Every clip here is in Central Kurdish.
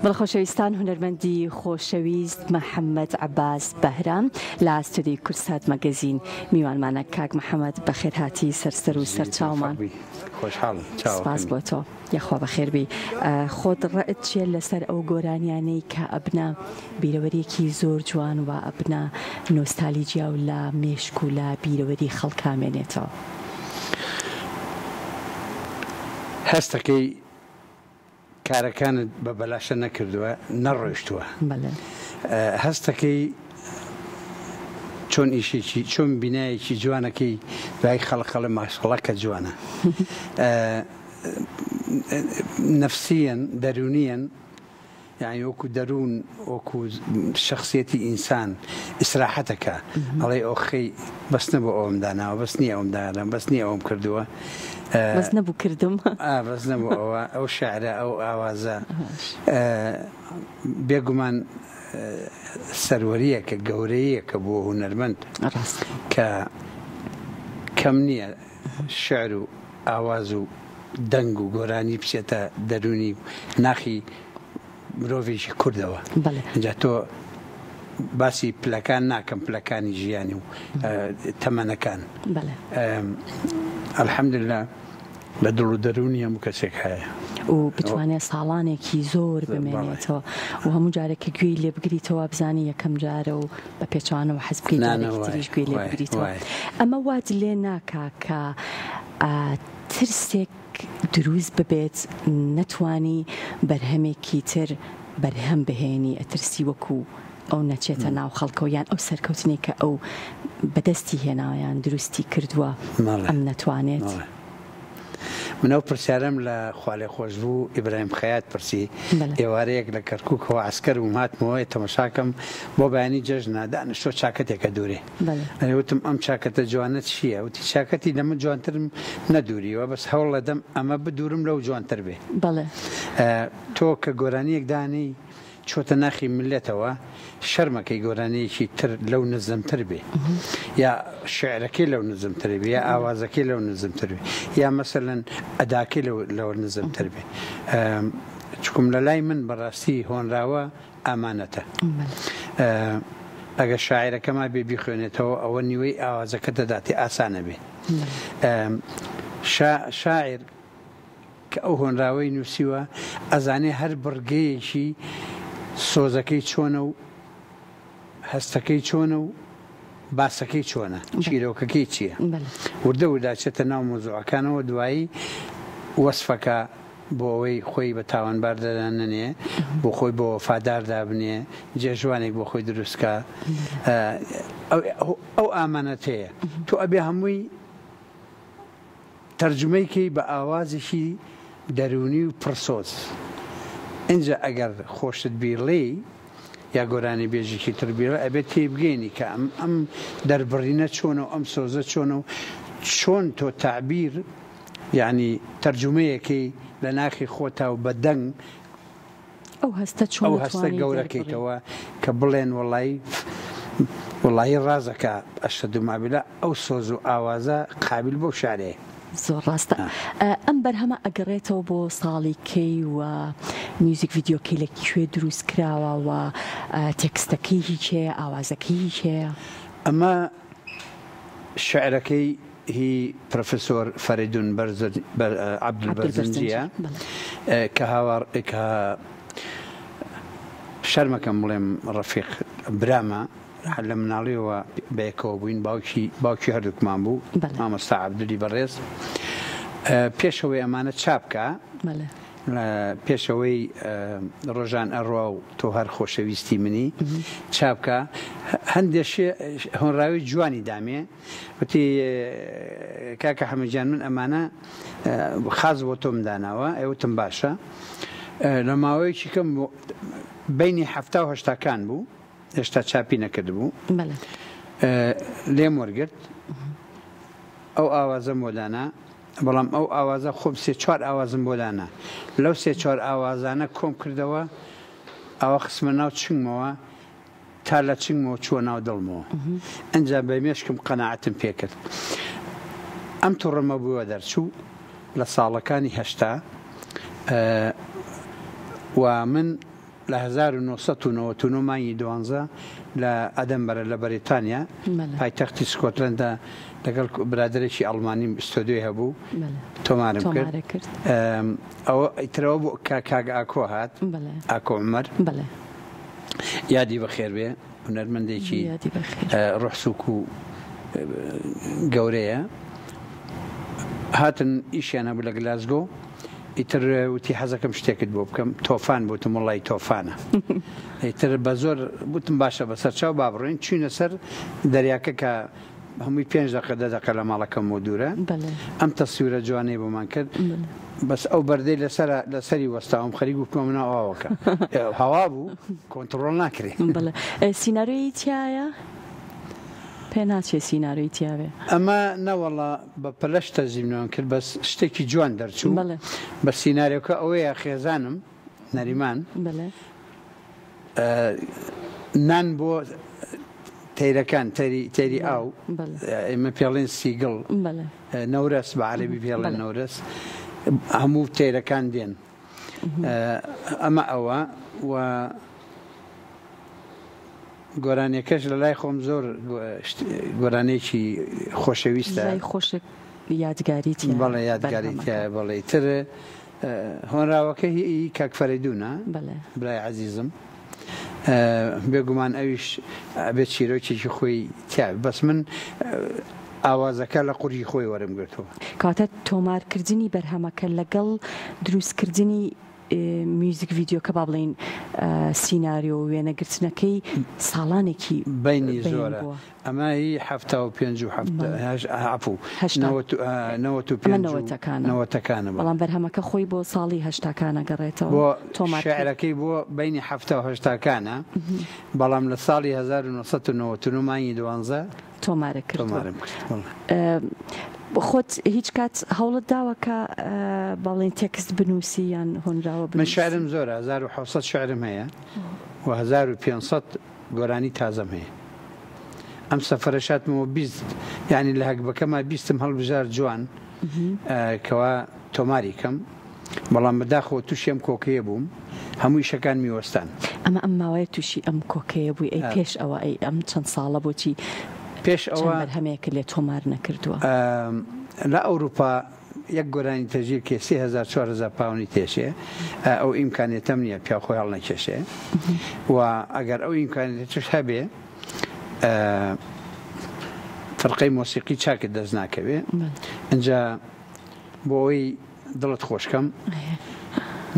بەڵخۆشەویستان هونەرمەندی خۆشەویست محەممەد عەباس بەهرام لە ئاستودیۆی کورسات مەگەزین میوانمانە کاک محەممەد بەخێرهاتی سەرسەر و سەرچاومان سپاس بۆ تۆ یاخوا بەخێربی خۆت ڕەت چیە لەسەر ئەو گۆرانیانەی کە ئەبنا بیرەوەریەکی زۆر جوان و ئەبنا نۆستالجیا و لە مێشک و لە بیرەوەری خەڵکامێنێتەوە هەستەکەی کارەکانت بە بەلاشە نەکردووە نەڕۆیشتووە هەستەکەی چۆن ئیشێکی چۆن بینایەکی جوانەکەی دوای خەڵقەڵە ماشەڵەکە جوانە نەفسیەن دەرونیەن یعنی وەکو دەروون وەکو شخصیەتی ئینسان ئیسراحەتەکە ئەڵێ ئۆخەی بەس نەبوو ئەوم داناوە بەس نییە ئەوم دانا بەس نییە ئەوم کردووە بەس نەبوو کردم بەس نەبوو ئەوە ئەو شاعرە ئەو ئاوازە بێگومان سەروەریە کە گەورەیە کە بۆ هونەرمەند کە کەم نییە شعر و ئاواز و دەنگ و گۆرانی بچێتە دەرونی ناخی مرۆڤێکی کوردەوە اینجا تۆ باسی پلەکان ناکەم پلەکانی ژیانی و تەمەنەکان ئەلحەمدوللا لە دڵ و دەرونی هەموو کەسێک هەیە و بتوانێت ساڵانێکی زۆر بمێنێتەوە و هەموو جارێکە گوێی لێ بگریتەوە بزانی یەکەم جارە و بە پێچوانەوە حەز بکەیتریش گوێی لێ بگریتەوە ئەمە وات لێ ناکا کە ترسێک دروست ببێت نەتوانی بەرهەمێکی تر بەرهەم بهێنی ئەترسی وەکو ئەو نەچێتە ناو خەڵکەوە یان ئەو سەرکەوتنێک کە ئەو بەدەستی هێناوەیان دروستی کردووە ئەم نەتوانێت منەو پرسیارم لە خوالێ خۆش بوو ئیبراهیم خەیات پرسی ئێوارەیەک لە کەرکووکەوە عسکەر و هاتمەوەی تەمەشاکەم بۆ بەیانی جەژنا دانیشتۆ چاکەتێکە دوورێ وتم ئەم چاکەتە جوانەت چییە وتی چاکەتی لەمە جوانترم نەدووریوە بەس هەوڵ لەدەم ئەمە بدورم لەو جوانتر بێ تۆ کە گۆرانیەک دانی چۆتە ناخی ملەتەوە شەرمەکەی گۆرانەیەکی تر لەو نزمتر بێ یا شعرەکەی لەو نزمتر بێ یا ئاوازەکەی لەو نزمتر بێ یا مەسەلەن ئەداکەی لەو نزمتر بێ چکم لە لای من بەڕاستی هۆنراوە ئامانەتە ئەگە شاعرەکەما بێ بیخوێنێتەوە ئەوە نیوەی ئاوازەکە دەداتی ئاسانە بێ شاعر کە ئەو هۆنراوەی نووسیوە ئەزانێ هەر بڕگەیەکی سۆزەکەی چۆنە و هەستەکەی چۆنە و باسەکەی چۆنە چیرۆکەکەی چییە وردە ورداچێتە ناو مۆزوعەکانەوە دوایی وەسفەکە بۆ ئەوەی خۆی بە تاوانبار دەداننێ بۆ خۆی بۆ وەفادار دابنێ جێژوانێک بۆ خۆی دروستکە ئەو ئامانەتەیە تۆ ئەبێ هەمووی تەرجمەیکەی بە ئاوازێکی دەرونی و پرسۆز اینجا ئەگەر خۆشت بیرڵێ یا گۆرانی بێژێکی تربیرە ئەبێت تێبگەینی کە ئەم دەربڕینە چۆنە و ئەم سۆزە چۆنە و چۆن تۆ تعبیر یعنی تەرجمەیەکەی لە ناخی خۆتا و بە دەنگ ئەو هەستە گەورەکەیتەوە کە بڵێن وڵی ڕازەکە ئەشەد و مابلە ئەو سۆز و ئاوازە قابل بۆ شارەیە زۆر ڕاستە ئەم بەرهەمە ئەگەڕێتەوە بۆ ساڵی کەی و میوزیک ڤیددیۆکەی لەکوێ دروست کراوە و تێکستەکەی هیچ هەیە ئاوازەکەی هیچ هەیە ئەمە شعرەکەی هی پرۆفسۆر فەریدون عەبدولبەرزنجیە کە هاوار کە شەرمەکەم بڵێم ڕەفیق برامە لە مناڵیەوە بەیەکەوە بووین باوکی هەردووکمان بوو مامۆستا عەبدولی بەڕێز پێشەوەی ئەمانە چاپکە پێشەوەی ڕۆژان ئەڕوا و تۆ هەر خۆشەویستی منی چاپکە هەندێک هۆنراوی جوانی دامێ وتی کاکە حەمەدجان من ئەمانە خاز بۆ تۆم داناوە ئێوتم باشە لە ماوەیەکی کەم بینی 70 بوو هێشتا چاپی نەکردبوو لێم وەرگرت ئەو ئاوازە مۆدانە بەڵام ئەو ئاوازە خۆم 3-4 ئاوازم بۆدانە لەو 3-4 ئاوازانە کۆم کردەوە ئەوە خسمە ناو چنگمەوە تا لە چنگمەوە چووە ناو دڵمەوە ئەنجا بە مێشکم قەناعەتم پێکرد ئەم تووڕەمە بووە دەرچوو لە ساڵەکانی 80 و من لە 1999 مانگی 12 لە ئەدەنبەرە لە بەریتانیا پایتەختی سکۆتلەندا لەگەڵ برادێکی ئەڵمانی ستۆدیۆی هەبوو تۆمارم کرد ئەوە ئیترەوە بۆ کاک ئاکۆ هات ئاکۆ عومەر یادی بەخێر بێ هونەرمەندێکی ڕوحسووک و گەورەیە هاتن ئیشیان هەبوو لە گلاسگۆ ئیتر وتی حەزەکەم شتێکت بۆ بکەم تۆفان بوتم وڵی تۆفانە ئیتر بە زۆر بوتم باشە بەسەر چاو با بڕۆین چوینە سەر دەریاکە کە هەمووی 5 دقە 10 دقە لە ماڵەکەم بۆ دوورە ئەم تەسویرە جوانەی بۆمان کرد بەس ئەو بەردەی لەسەری وەستاوم خەریک و بکەم منە ئەوەکە هەوا بوو کۆنتڕۆڵ ناکرێ سیناریۆی تایە پێ ناچێ سیناریۆی تیاوێ ئەمە نەوەڵا بە پەلەش تەزیمنەوە کرد بەس شتێکی جوان دەرچوو بە سیناریۆکە ئەوەیە خێزانم نەریمان نان بۆ تەیرەکان تەیری ئاو ئێمە پێڵێن سیگڵ نەورەس بە عەرەبی پێڵێن نەورەس هەموو تەیرەکان دێن ئەمە ئەوە و گۆرانیەکەش لە لای خۆم زۆر گۆرانێکی خۆشەویستە یادگاری بەڵێ یادگاری بەڵێ تر هۆنراوەکە هی کاک فەریدونە برای عەزیزم بێگومان ئەویش بێت چیرۆکێکی خۆی تیا بەس من ئاوازەکە لە قوڕی خۆی وەرم گرتەوە کاتە تۆمارکردنی بەرهەمەکە لەگەڵ دروستکردنی میوزیک ڤیددیۆکە با بڵین سیناریۆ و وێنەگرتنەکەی ساڵانێکی بینی زۆرە ئەمە هی 1970 بەڵام بەرهەمەکە خۆی بۆ ساڵی هەشتاکانە گەڕێتەوە بۆ شاعرەکەی بۆ بینی 1970کانە بەڵام لە ساڵی 1999 مانگی 12 تۆمارە کردووە خۆت هیچ کات هەوڵت داوەکە باڵێن تێکست بنووسی یان هۆنراوە من شعرم زۆرە 1700 شعرم هەیە و 1500 گۆرانی تازەم هەیە ئەم سەفەرەشاتمەوە 20 یعنی لە هەکبەکەمە 20م هەڵبژار جوان کەوا تۆماری کەم بەڵام بەداخەوە تووشی ئەم کۆکەیە بووم هەمووی شەکان میوەستان ئەمە ئەم ماوەیە تووشی ئەم کۆکەیە بووی ئەی پێش ئەوە ئەی ئەم چەند ساڵە بۆچی پێش ئەوە هەمەیەکە لێ تۆمار نەکردووە لە ئەوروپا یەک گۆرانی تەژیر کێ 3400 پاونی تێشێ ئەو ئیمکانێتەم نییە پیا خۆی هەڵ نەکێشێ و ئەگەر ئەو ئیمکانێتش هەبێ فەرقەی مۆسیقی چاکت دەست ناکەوێ ئەجا بۆ ئەوی دڵت خۆشکەم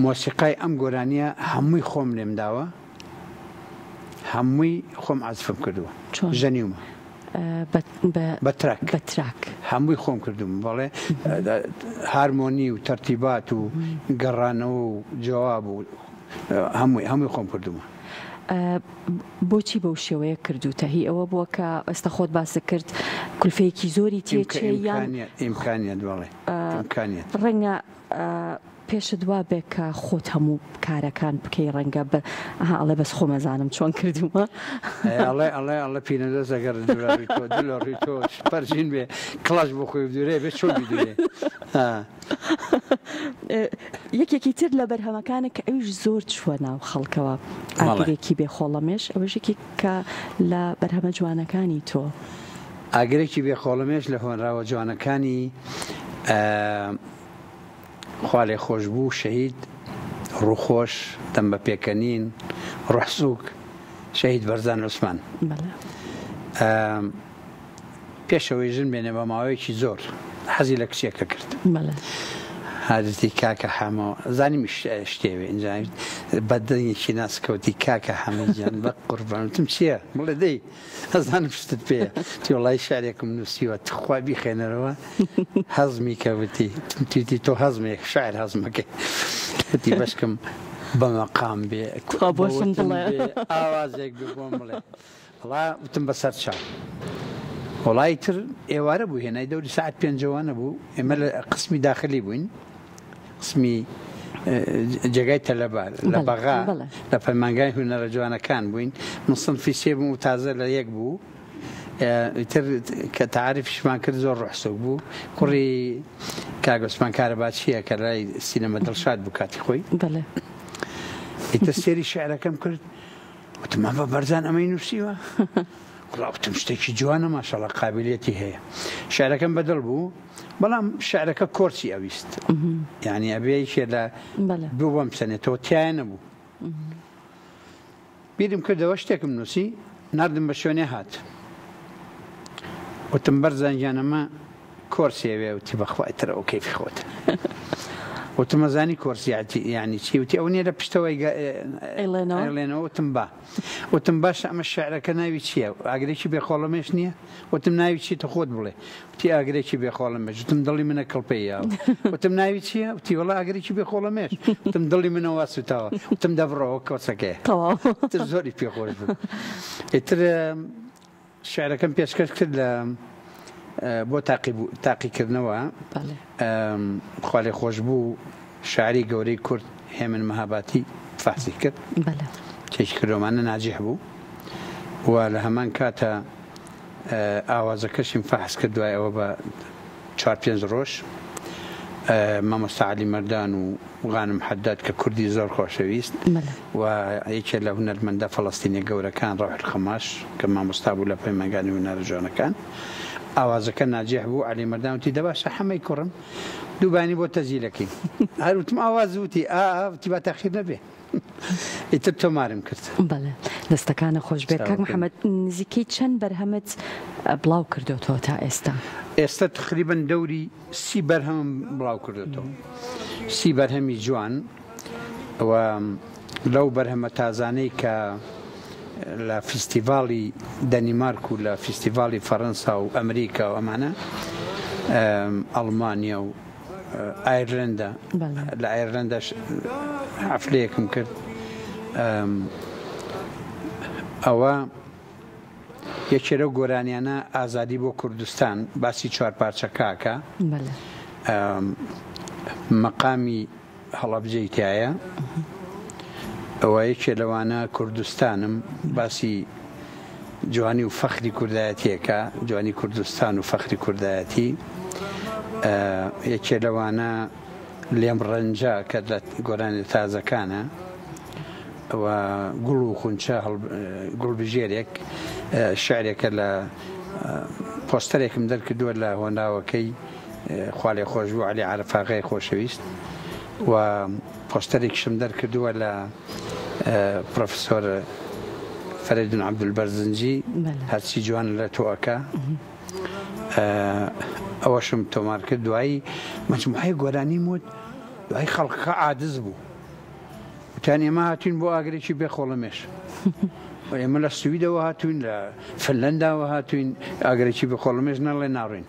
مۆسیقای ئەم گۆرانیە هەمووی خۆم لێم داوە هەمووی خۆم عەزفم کردووە ژەنیومە بە تراک هەمووی خۆم کردوم بەڵێ هارمۆنی و تەرتیبات و گەڕانەوە و جواب و هەمووی خۆم کردومە بۆچی بەو شێوەیە کردوتە هی ئەوە بووە کە ئەستا خۆت باسە کرد کولفەیەکی زۆری تێچێ یان ئیمکانیت بەڵێ ڕەنگە پێشت وا بێ کە خۆت هەموو کارەکان بکەی ڕەنگە ئەڵێ بەس خۆمەزانم چۆن کردومە ئەڵێ پینەدەست ئەگەر ڕی تۆ پەرچین بێ کڵاش بۆ خۆی دوورێ بێت چۆن بیدوێ یەکێکی تر لە بەرهەمەکانە کە ئەوش زۆر چووە ناو خەڵکەوە ئاگرێکی بێخۆڵەمێش ئەوەشێکی کە لە بەرهەمە جوانەکانی تۆ ئاگرێکی بێخۆڵەمێش لە هۆنراوە جوانەکانی خوالێ خۆش بوو شەهید ڕووخۆش دەم بە پێکەنین ڕوحسووک شەهید بەرزان عوسمان پێشەوەی ژن بێنێ بە ماوەیەکی زۆر حەزی لە کچێکە کرد حاجتی کاکە حەمەوە زانیمی شتێوێ اینجا بەدەنگێکی ناسکەوتی کاکە حەمەجیان بە قوربانتم چییە بڵێ دەی ئەزانم شتت پێە تی وڵای شارێکم نووسیوە تخوا بیخێنەرەوە هەزمی کەوتی تویتی تۆ هەزمێک شاعر هەزمەکەی وتی بەشکم بە مەقام بێ بۆشم بڵێ ئاوازێک بۆم بڵێ وڵا وتم بەسەر چاو وڵای تر ئێوارە بوو هێنای دەوری ساعت 5 بوو ئێمە لە قسمی داخلی بووین قسمی جێگای تەلەبار لە بەغا لە پەیمانگای هونەرە جوانەکان بووین من سنفی سێ بووم و تازە لە یەک بوو تر کە تعریفیشمان کرد زۆر ڕوحسووک بوو کوڕی کاک عوسمان کارەباچییە کە لای سینەمە دڵشاد بوو کاتی خۆی ئیتر سێری شێعرەکەم کرد وتم بە بەرزان ئەمەی نووسیوە وڵاوتم شتێکی جوانە ماشەڵڵا قابلیەتی هەیە شێعرەکەم بەدڵ بوو بەڵام شێعرەکە کۆرسی ئەویست یعنی ئەبێیشێ لە بوو بەم سەنێتەوە تایە نەبوو بیرم کردەوە شتێکم نووسی نردم بە شوێنێ هات وتم بەرزان گیانەمە کۆرسێوێ وتی بەخوای ترەوە کەیفی خۆت وتمەزانی کۆرسی یعنی چی وتی ئەو نیە لە پشتەوەی ئەڵێنەوە وتم با وتم باش ئەمە شێعرەکە ناوی چییە ئاگرێکی بێخۆڵەمێش نییە وتم ناوی چیتە خۆت بڵێ وتی ئاگرێکی بێخۆڵەمێش وتم دڵی منە کڵپەیەوە وتم ناوی چییە وتی وەڵا ئاگرێکی بێخۆڵەمێش وتم دڵی منەوە سوتاوە وتم دەبڕەوە کۆچەکەیە تر زۆری پێخۆش بوو ئیتر شێعرەکەم پێشکەش کرد لە بۆ تاقیکردنەوە خوا لێ خۆش بوو شاعری گەورەی کورد هێمن مەهاباتی فاسی کرد کێکی کردۆمانە ناجیح بوو و لە هەمان کاتە ئاوازەکەشیم فەحس کرد دوای ئەوە بە 4-5 ڕۆژ مامۆستا عەلی مەردان و غانم حەداد کە کوردی زۆر خۆشەویست و یەکێک لە هونەرمەندە فەڵەستینی گەورەکان ڕەوح الخەماش کە مامۆستا بوو لە پەیمانگانی هونەرە جوانەکان ئاوازەکە ناجیح بوو عەلی مەردان وتی دەباشە حەمەی کوڕم دووبانی بۆ تەزیلەکەی هەر وتم ئاواز وتی وتی با تاخیر نەبێ ئیتر تۆمارم کرد بەڵێ دەستەکانە خۆش بێت کاک محەممەد نزیکەی چەند بەرهەمت بڵاو کردوتەوە تا ئێستا ئێستا تقریبن دەوری 30 بەرهەم بڵاو کردوتەوە 30 بەرهەمی جوان و لەو بەرهەمە تازانەی کە لە فستیڤاڵی دەنیمارک و لە فستیڤاڵی فەڕەنسا و ئەمریکا و ئەمانە ئەڵمانیا و ئایرلندا لە ئایرلنداش حەفلەیەکم کرد ئەوە یەکێرە گۆرانیانە ئازادی بۆ کوردستان باسی 4 پارچەکاکە مەقامی هەڵەبجەی تایە ئەوە یەکێ لەوانە کوردستانم باسی جوانی و فەخری کوردایەتیەکە جوانی کوردستان و فەخری کوردایەتی یەکێ لەوانە لێم ڕەنجە کە لە گۆرانی تازەکانە و گوڵ و خونچە گوڵبژێرێک شعرێکە لە پۆستەرێکم دەرکردووە لە هۆناوەکەی خوا لێ خۆش بوو عەلی عەرەفاغای خۆشەویست و پۆستەرێکشم دەرکردووە لە پرۆفسۆر فەریدون عەبدولبەرزنجی هەرچی جوان لە تۆەکە ئەوەشم تۆمار کرد دوایی مەجموعەی گۆرانیم وت دوای خەڵکەکە عاجز بوو وتیان ئێمە هاتوین بۆ ئاگرێکی بێخۆڵەمێش ئێمە لە سویدەوە هاتوین لە فنلەنداوە هاتوین ئاگرێکی بێخۆڵەمێش نەڵێ ناڕوین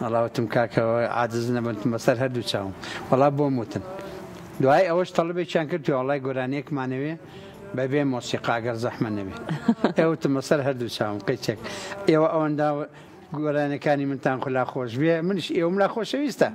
وەڵاوتم کاکەوە عاجز نەبن بەسەر هەردوو چاوم وەڵا بۆم وتن دوای ئەوەش تەڵەبێکیان کرد وەڵای گۆرانیەکمانەوێ بەبێ مۆسیقا ئەگەر زەحمە نەبێ ئێوتم بەسەر هەردوو چاوم قەیچێک ئێوە ئەوەندا گۆرانەکانی منتان خۆلا خۆش بێ منش ئێوەم لا خۆشەویستە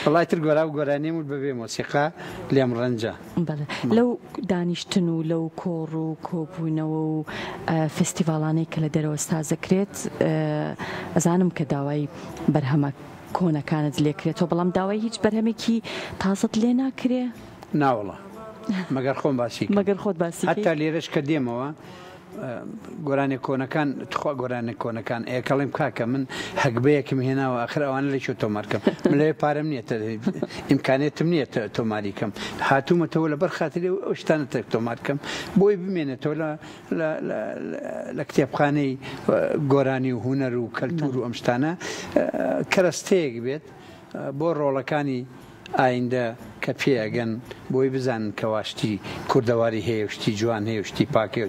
وڵای تر گۆرا و گۆرانیم و بەبێ مۆسیقا لێم ڕەنجە لەو دانیشتن و لەو کۆڕ و کۆبوونەوە و فستیڤاڵانەی کە لە دەرەوە سازەکرێت ئەزانم کە داوای بەرهەمە کۆنەکانت لێکرێتەوە بەڵام داوای هیچ بەرهەمێکی تازت لێ ناکرێ ناوەڵە مەگەر خۆم باسی مەگەر خۆت باسی هەتا لێرەش کە دێمەوە گۆرانی کۆنەکان تخوا گۆرانی کۆنەکان ئێکەڵیم کاکە من هەکبەیەکم هێناوە ئەخر ئەوانە لێکی تۆمارکەم من لێ پارەم نییە ئیمکانێتم نییە تۆماریکەم هاتوومەتەوە لەبەر خاتری ئەو شتانە تۆمارکەم بۆی بمێنێتەوە لە کتێبخانەی گۆرانی و هونەر و کەلتور و ئەم شتانە کەرەستەیەک بێت بۆ ڕۆڵەکانی ئایندە کە پێگەن بۆی بزانن کەواشتی کوردەواری هەیە شتی جوان هەیە شتی پاکێ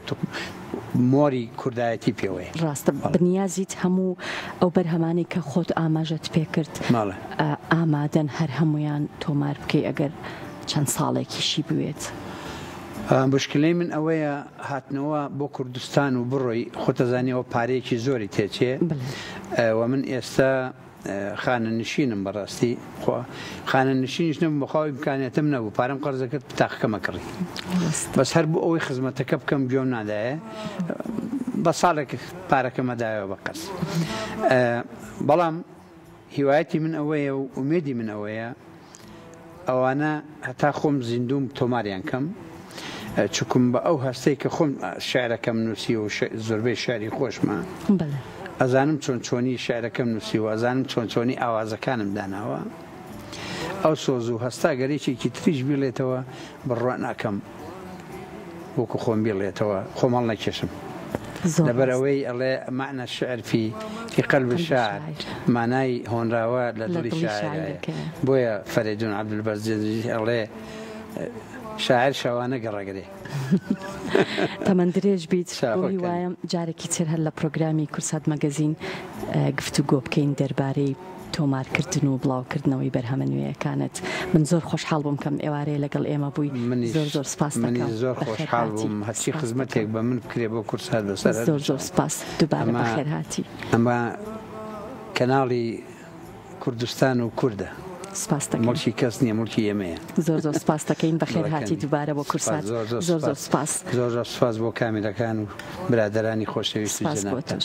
مۆری کوردایەتی پێوەیە ڕاستە بنیازیت هەموو ئەو بەرهەمانی کە خۆت ئاماژەت پێکرد ئامادەن هەر هەمویان تۆمار بکەی ئەگەر چەند ساڵێکیشی بوێت مشکلەی من ئەوەیە هاتنەوە بۆ کوردستان و بڕۆی خۆتەزانیەوە پارەیەکی زۆری تێچێ و من ئێستا خانە نشینم بەڕاستی خانە نشینیش نەبوو بەخواوی امکانێتم نەبوو پارەم قەرزەکرد تاقەکەمە کڕی بەس هەر بۆ ئەوەی خزمەتەکە بکەم گوێم نادایە بە ساڵێک پارەکەمەدایەوە بە قەرز بەڵام هیوایەتی من ئەوەیە و ئومێدی من ئەوەیە ئەوانە هەتا خۆم زیندوم تۆماریان کەم چکم بە ئەو هەستەی کە خۆم شعرەکەم نووسی و زۆربەی شعری خۆشمان ئەزانم چۆن چۆنی شعرەکەم نووسی و ئەزانم چۆن چۆنی ئاوازەکانم داناوە ئەو سۆز و هەستا گەرێکێکی تریش بێڵێتەوە بڕوا ناکەم وەکو خۆم بێڵێتەوە خۆمەڵ نەکێشم لەبەرەوەی ئەڵێ معنى الشعر في قلب الشاعر معنای هۆنراوە لە دڵی شاعرە بۆیە فەریدون عەبدولبەرزێ ئەڵێ شاعر شەوانە گەڕەگرێ تەمەند درێژ بیت بۆی وایە جارێکی تر هەر لە پرۆگرامی کورسات مەگەزین گفتوگۆ بکەین دەربارەی تۆمارکردن و بڵاوکردنەوەی بەرهەمە نوێیەکانت من زۆر خۆشحاڵ بووم کەم ئێوارەیە لەگەڵ ئێمە بووی زۆر سپاس دەکەم زۆر خۆشحاڵ بووم هەرچی خزمەتێک بە من بکرێ بۆ کورسات بەسەر زۆر سپاس دووبارە بەخێر هاتی ئەمە کەناڵی کوردستان و کووردە مڵکی کەس نییە مڵکی ئێمەیە زۆر سپاس دەکەین بەخێر هاتی دووبارە بۆ کورسات زۆر سپاس زۆر سپاس بۆ کامێرەکان و برادەرانی خۆشەویستی جەنابتان.